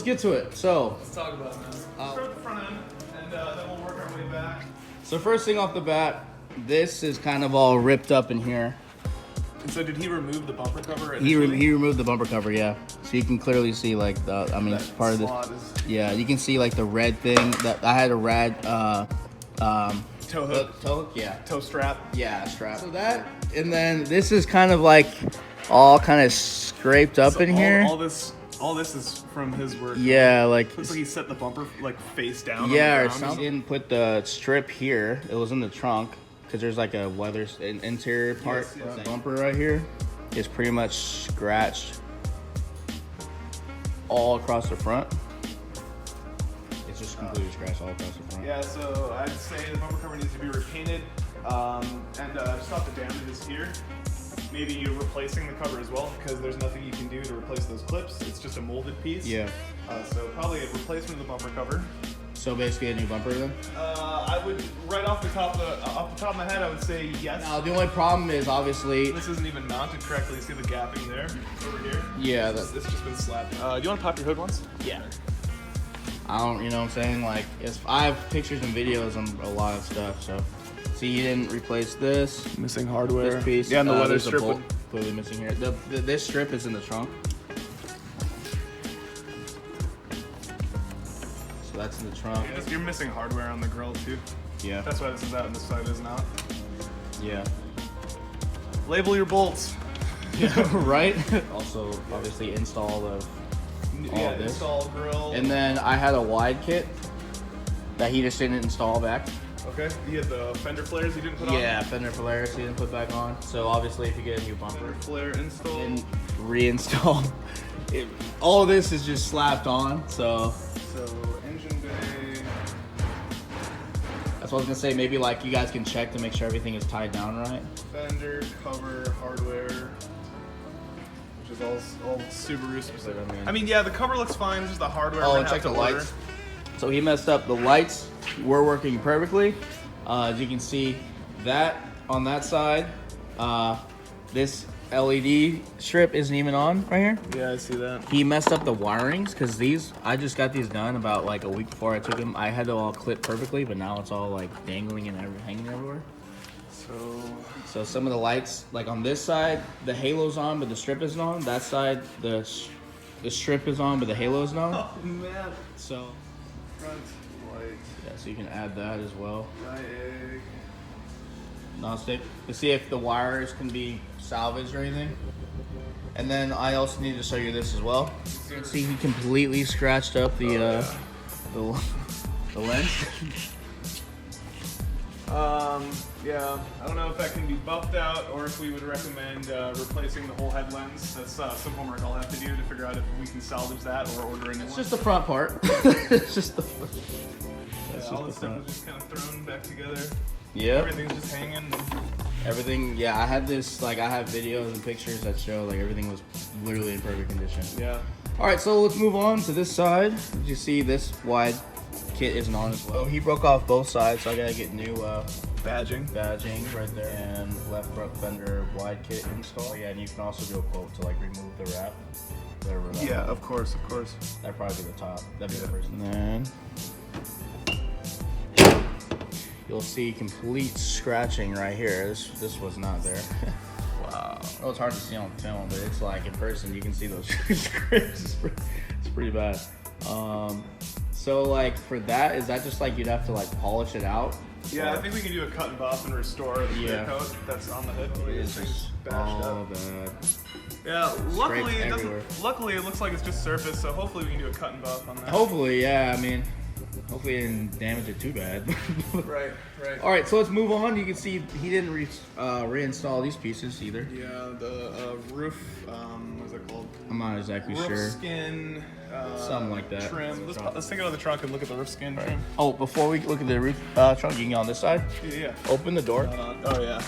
get to it. So let's talk about it now. Start at the front end, and then we'll work our way back. So first thing off the bat, this is kind of all ripped up in here. And so did he remove the bumper cover? He removed the bumper cover, yeah. So you can clearly see like the, I mean, it's part of this. Yeah, you can see like the red thing that I had a red toe hook. Toe hook, yeah. Toe strap. Yeah, strap. So that, and then this is kind of like all kind of scraped up in here. All this is from his work. Yeah, like looks like he set the bumper like face down. Yeah, or something. He didn't put the strip here. It was in the trunk because there's like a leather interior part. Yes. The bumper right here is pretty much scratched all across the front. It's just completely scratched all across the front. Yeah, so I'd say the bumper cover needs to be repainted and stop the damages here. Maybe you're replacing the cover as well because there's nothing you can do to replace those clips. It's just a molded piece. Yeah. So probably a replacement of the bumper cover. So basically a new bumper then? I would, right off the top of my head, I would say yes. Now the only problem is obviously this isn't even mounted correctly. See the gapping there over here? Yeah. It's just been slapped. Do you want to pop your hood once? Yeah. I don't, you know what I'm saying? Like, I have pictures and videos on a lot of stuff, so. See, you didn't replace this. Missing hardware. This piece. Yeah, and the leather strip. strip. Clearly missing here. This strip is in the trunk. So that's in the trunk. Yeah, you're missing hardware on the grill too. Yeah. That's why this is out and this side isn't out. Yeah. Label your bolts. Yeah, right? Also, obviously, install all of this. Install grill. And then I had a wide kit that he just didn't install back. Okay, you had the fender flares you didn't put on? Yeah, fender flares he didn't put back on. So obviously if you get a new bumper, fender flare install and reinstall, all of this is just slapped on, so engine bay. That's what I was gonna say, maybe like you guys can check to make sure everything is tied down right. Fender, cover, hardware, which is all Subaru specific. I mean, yeah, the cover looks fine, just the hardware. Oh, and check the lights. So he messed up the lights. Were working perfectly. As you can see, that on that side, this LED strip isn't even on right here. Yeah, I see that. He messed up the wirings because these, I just got these done about like a week before I took them. I had it all clipped perfectly, but now it's all like dangling and hanging everywhere. So some of the lights, like on this side, the halo's on, but the strip isn't on. That side, the strip is on, but the halo isn't on. Oh man. So front light. Yeah, so you can add that as well. Diag. Non-stick. To see if the wires can be salvaged or anything. And then I also need to show you this as well. You can see he completely scratched up the lens. Yeah, I don't know if that can be buffed out or if we would recommend replacing the whole head lens. That's some homework I'll have to do to figure out if we can salvage that or order a new one. It's just the front part. It's just the front. All this stuff is just kind of thrown back together. Yeah. Everything's just hanging. Everything, yeah, I had this, like, I have videos and pictures that show, like, everything was literally in perfect condition. Yeah. All right, so let's move on to this side. As you see, this wide kit isn't on as well. He broke off both sides, so I gotta get new badging right there, and left front fender wide kit install. Yeah, and you can also do a quote to, like, remove the wrap. Yeah, of course. That'd probably be the top. That'd be the first. And then you'll see complete scratching right here. This was not there. Wow. Oh, it's hard to see on film, but it's like in person you can see those scrapes. It's pretty bad. So like for that, is that just like you'd have to like polish it out? Yeah, I think we can do a cut and buff and restore the clear coat that's on the hood. It's just all bad. Yeah, luckily it looks like it's just surface, so hopefully we can do a cut and buff on that. Hopefully, yeah. I mean, hopefully it didn't damage it too bad. Right. All right, so let's move on. You can see he didn't reinstall these pieces either. Yeah, the roof, what's it called? I'm not exactly roof sure. Skin, something like that. Trim. Let's take it out of the trunk and look at the roof skin trim. Oh, before we look at the roof trunk, you can get on this side. Yeah. Open the door. Oh yeah.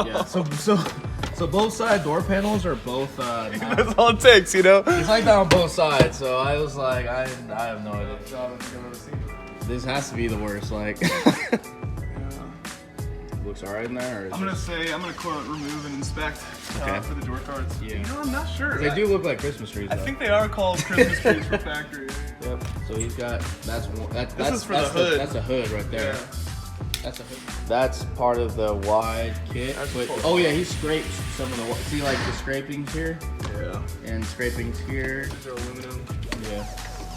Yeah. So both side door panels are both. That's all it takes, you know. It's like that on both sides. So I was like, I have no idea. This has to be the worst. Like. looks alright in there? Or I'm gonna quote remove and inspect Okay. for the door cards. Yeah. You know, I'm not sure. They do look like Christmas trees. I think they are called Christmas trees for factory. Yep. So he's got that's This is for the hood. That's a hood right there. Yeah. That's a hood. That's part of the wide kit. But, oh yeah, he scrapes some of the. See like the scrapings here. Yeah. And scrapings here. These are aluminum. Yeah.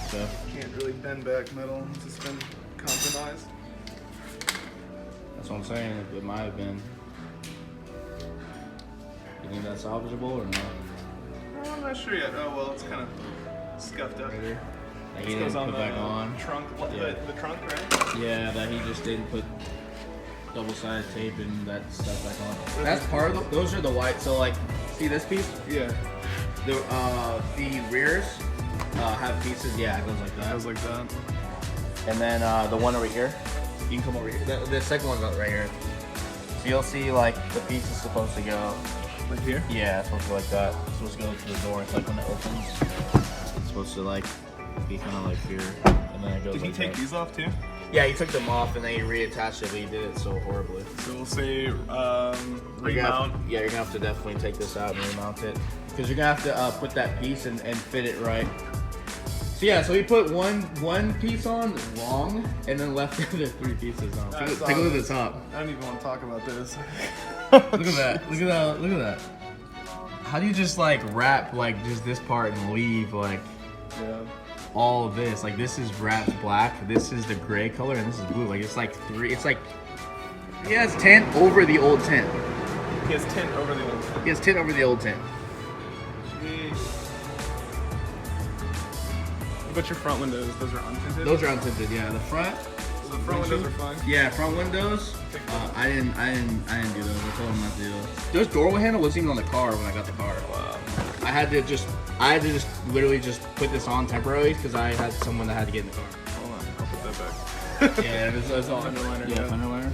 So Can't really bend back metal. It's just been compromised. that's what I'm saying. It might have been. You think that's salvageable or not? Oh, I'm not sure yet. Oh well, it's kind of scuffed up. Like This he didn't goes on put the back on. trunk. Yeah. The trunk, right? Yeah, that he just didn't put double-sided tape and that stuff back on. That's part of those are the white. So like, see this piece? Yeah. The rears have pieces. Yeah, it goes like that. Goes like that. And then the one over here, you can come over here. The second one's right here. So you'll see like the piece is supposed to go. Like here? Yeah, it's supposed to go like that. It's supposed to go to the door. It's like when it opens. It's supposed to like be kind of like here, and then it goes. Did he like take that. these off too? Yeah, he took them off and then he reattached it, but he did it so horribly. So we'll say remount. Yeah, you're gonna have to definitely take this out and remount it. Because you're gonna have to put that piece and fit it right. So yeah, so he put one piece on wrong and then left the other 3 pieces on. Take a look at the top. I don't even want to talk about this. Look at that. Look at that. Look at that. How do you just like wrap like just this part and leave like all of this? Like this is wrapped black, this is the gray color, and this is blue. Like it's like 3. It's like he has tint over the old tint. He has tint over the old tint. He has tint over the old tint. But your front windows, those are untinted? Those are untinted, yeah. The front. So the front windows are fine? Yeah, front windows. I didn't do those. I told him not to do those. This doorway handle wasn't even on the car when I got the car. Wow. I had to just literally just put this on temporarily because I had someone that had to get in the car. Hold on, I'll put that back. Yeah, it's all Underliner, yeah, underliner.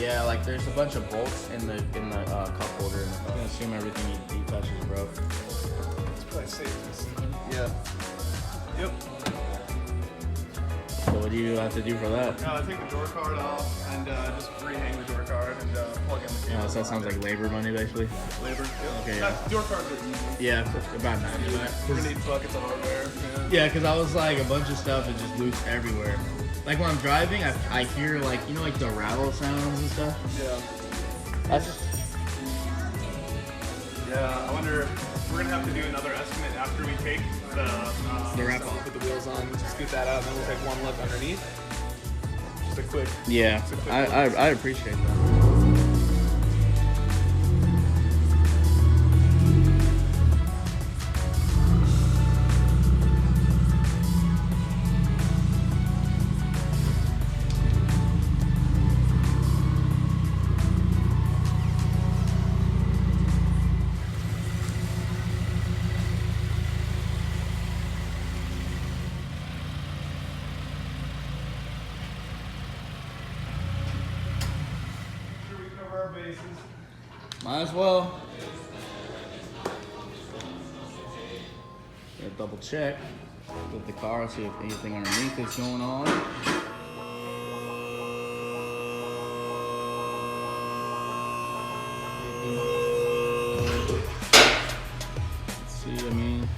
Yeah, like there's a bunch of bolts in the cup holder. And I assume everything he touches is broke. It's probably safe. Yeah. Yep. So what do you have to do for that? No, I take the door card off and just rehang the door card and plug in the cable. Yeah, so that sounds like labor money basically. Labor. Yep. Okay, yeah. Door cards are easy. Yeah, about 90 bucks. We're gonna need buckets of hardware. Yeah, because I was like, a bunch of stuff is just loose everywhere. Like when I'm driving, I hear like, you know, like the rattle sounds and stuff. Yeah. That's. Yeah, I wonder if we're gonna have to do another estimate after we take the wrap stuff, off. put the wheels on, just scoot that out, and then we'll take one look underneath. Just a quick. Yeah, just a quick I appreciate that. Might as well. Gotta double check with the car, see if anything underneath is going on. Let's see, I mean.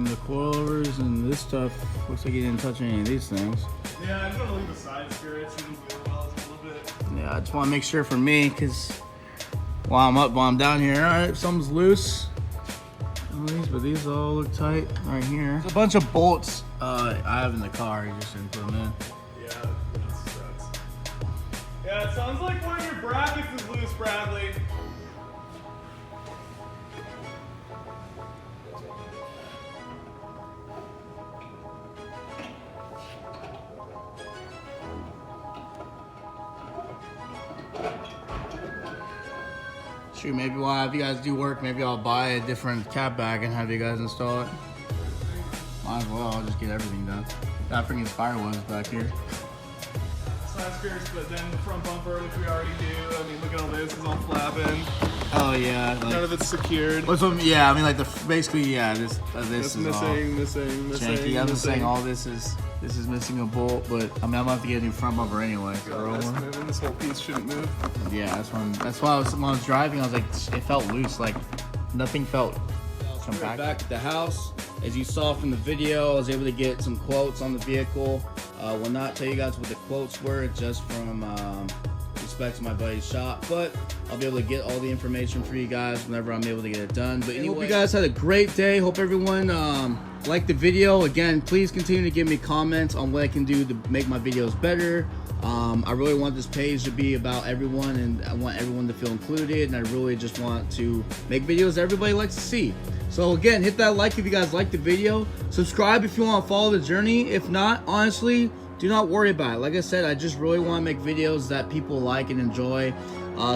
The coilovers and this stuff looks like he didn't touch any of these things. Yeah, I just want to leave the side skirts and the wheel wells a little bit. Yeah, I just want to make sure for me, because while I'm down here, alright, something's loose. But these all look tight right here. There's a bunch of bolts I have in the car, you just didn't put them in. Yeah, that's. Yeah, it sounds like one of your brackets is loose, Bradley. Shoot, maybe if you guys do work, maybe I'll buy a different cap bag and have you guys install it. Might as well, I'll just get everything done. Got freaking firewalls back here. Side skirts, but then the front bumper, which we already do. I mean, look at all this, it's all flapping. Oh yeah. Like, none of it's secured. Yeah, I mean like basically yeah. This is missing. janky. I'm just saying all this is missing a bolt, but I mean I'm gonna have to get a new front bumper anyway. This whole piece shouldn't move. Yeah, that's why when I was driving, I was like, it felt loose, like nothing felt. Come back at the house. As you saw from the video, I was able to get some quotes on the vehicle. Will not tell you guys what the quotes were, just from respect to my buddy's shop, but I'll be able to get all the information for you guys whenever I'm able to get it done. But anyway, hope you guys had a great day. Hope everyone liked the video. Again, please continue to give me comments on what I can do to make my videos better. I really want this page to be about everyone, and I want everyone to feel included, and I really just want to make videos that everybody likes to see. So again, hit that like if you guys liked the video. Subscribe if you want to follow the journey. If not, honestly, do not worry about it. Like I said, I just really want to make videos that people like and enjoy.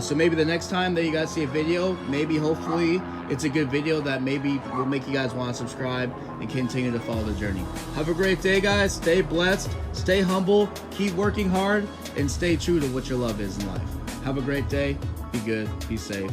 So maybe the next time that you guys see a video, maybe hopefully it's a good video that maybe will make you guys want to subscribe and continue to follow the journey. Have a great day, guys. Stay blessed, stay humble, keep working hard, and stay true to what your love is in life. Have a great day. Be good. Be safe.